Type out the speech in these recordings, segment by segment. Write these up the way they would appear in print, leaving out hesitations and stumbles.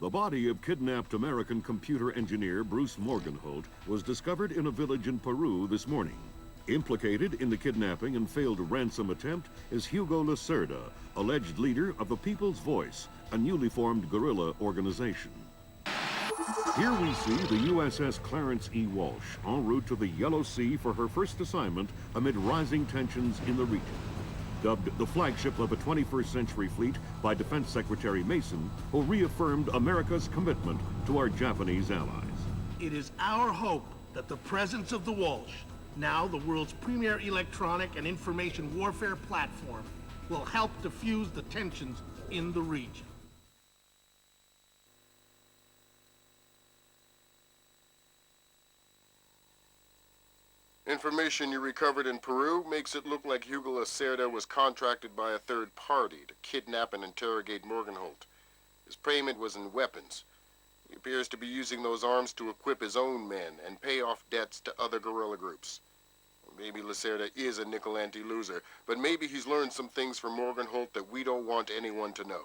The body of kidnapped American computer engineer Bruce Morgenholt was discovered in a village in Peru this morning. Implicated in the kidnapping and failed ransom attempt is Hugo Lacerda, alleged leader of the People's Voice, a newly formed guerrilla organization. Here we see the USS Clarence E. Walsh en route to the Yellow Sea for her first assignment amid rising tensions in the region. Dubbed the flagship of a 21st century fleet by Defense Secretary Mason, who reaffirmed America's commitment to our Japanese allies. It is our hope that the presence of the Walsh, now the world's premier electronic and information warfare platform, will help diffuse the tensions in the region. Information you recovered in Peru makes it look like Hugo Lacerda was contracted by a third party to kidnap and interrogate Morgenholt. His payment was in weapons. He appears to be using those arms to equip his own men and pay off debts to other guerrilla groups. Maybe Lacerda is a nickel-ante loser, but maybe he's learned some things from Morgenholt that we don't want anyone to know.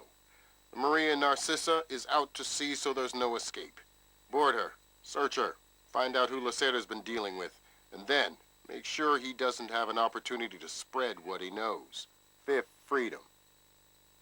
The Maria Narcissa is out to sea, so there's no escape. Board her, search her, find out who Lacerda's been dealing with, and then make sure he doesn't have an opportunity to spread what he knows. Fifth freedom.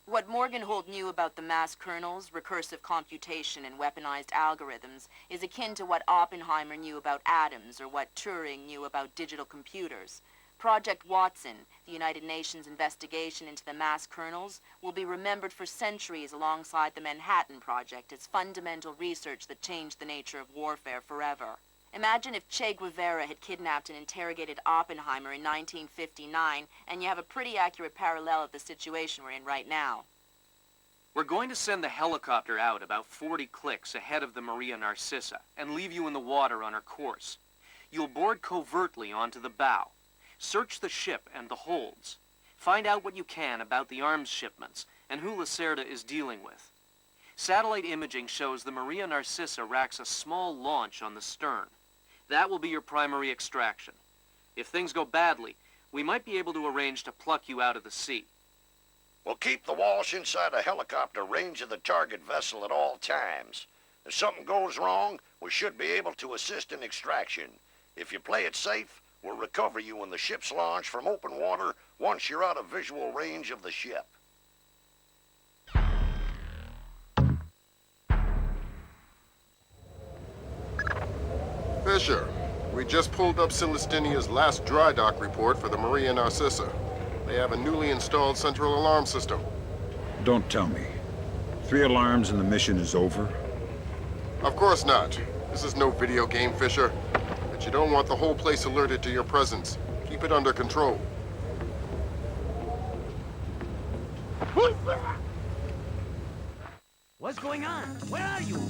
What Morgenholt knew about the mass kernels, recursive computation, and weaponized algorithms is akin to what Oppenheimer knew about atoms or what Turing knew about digital computers. Project Watson, the United Nations investigation into the mass kernels, will be remembered for centuries alongside the Manhattan Project as fundamental research that changed the nature of warfare forever. Imagine if Che Guevara had kidnapped and interrogated Oppenheimer in 1959, and you have a pretty accurate parallel of the situation we're in right now. We're going to send the helicopter out about 40 clicks ahead of the Maria Narcissa and leave you in the water on her course. You'll board covertly onto the bow. Search the ship and the holds. Find out what you can about the arms shipments and who Lacerda is dealing with. Satellite imaging shows the Maria Narcissa racks a small launch on the stern. That will be your primary extraction. If things go badly, we might be able to arrange to pluck you out of the sea. We'll keep the Walsh inside a helicopter range of the target vessel at all times. If something goes wrong, we should be able to assist in extraction. If you play it safe, we'll recover you when the ship's launched from open water once you're out of visual range of the ship. Fisher, we just pulled up Celestinia's last dry dock report for the Maria Narcissa. They have a newly installed central alarm system. Don't tell me. 3 alarms and the mission is over? Of course not. This is no video game, Fisher. But you don't want the whole place alerted to your presence. Keep it under control. What's going on? Where are you?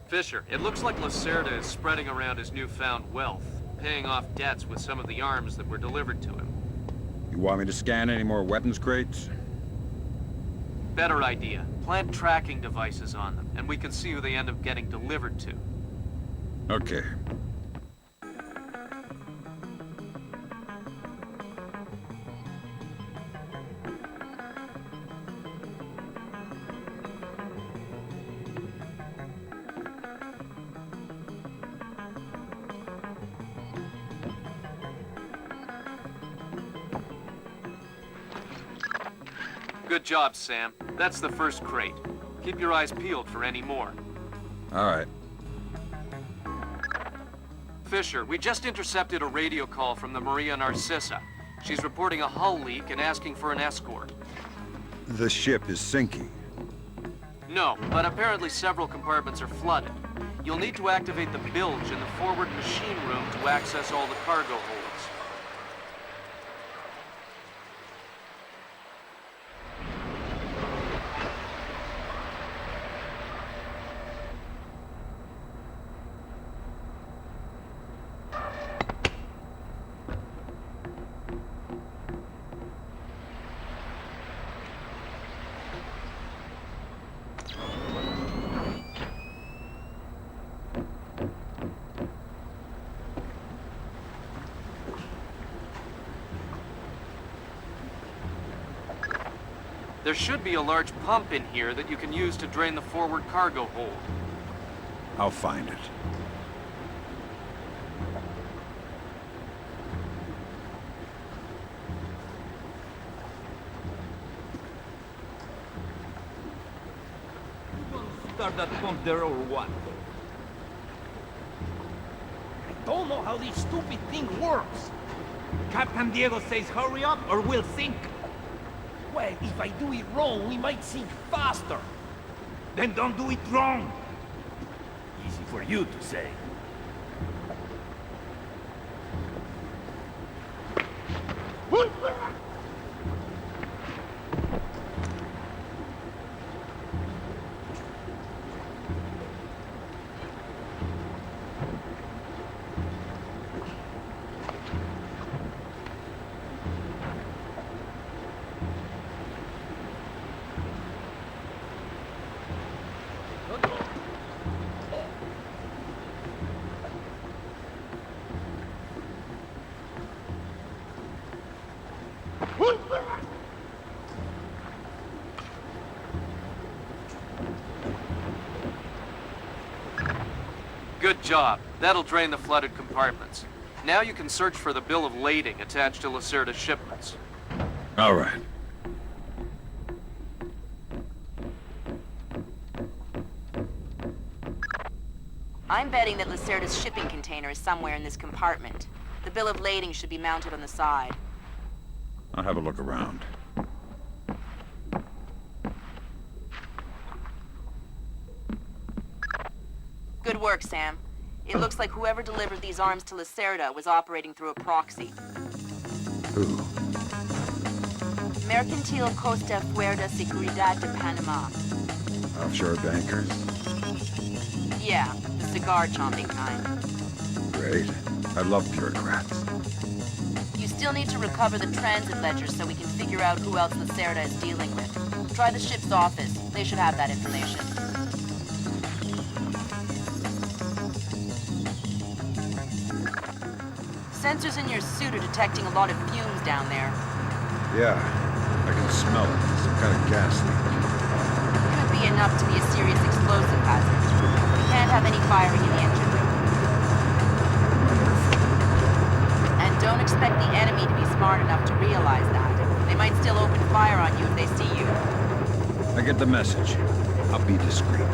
Fisher, it looks like Lacerda is spreading around his newfound wealth, paying off debts with some of the arms that were delivered to him. You want me to scan any more weapons crates? Better idea. Plant tracking devices on them, and we can see who they end up getting delivered to. Okay. Good job, Sam. That's the first crate. Keep your eyes peeled for any more. All right. Fisher, we just intercepted a radio call from the Maria Narcissa. She's reporting a hull leak and asking for an escort. The ship is sinking. No, but apparently several compartments are flooded. You'll need to activate the bilge in the forward machine room to access all the cargo holds. There should be a large pump in here that you can use to drain the forward cargo hold. I'll find it. Start that pump there or what? I don't know how this stupid thing works. Captain Diego says hurry up or we'll sink. Well, if I do it wrong, we might sink faster. Then don't do it wrong. Easy for you to say. Good job. That'll drain the flooded compartments. Now you can search for the bill of lading attached to Lacerda's shipments. All right. I'm betting that Lacerda's shipping container is somewhere in this compartment. The bill of lading should be mounted on the side. I'll have a look around. Good work, Sam. It looks like whoever delivered these arms to Lacerda was operating through a proxy. Who? Mercantil Costa Fuerza Seguridad de Panama. Offshore bankers? Yeah, the cigar-chomping kind. Great. I love bureaucrats. You still need to recover the transit ledger so we can figure out who else Lacerda is dealing with. Try the ship's office. They should have that information. Sensors in your suit are detecting a lot of fumes down there. Yeah, I can smell it. Some kind of gas leak. Could be enough to be a serious explosive hazard. We can't have any firing in the engine room. And don't expect the enemy to be smart enough to realize that. They might still open fire on you if they see you. I get the message. I'll be discreet.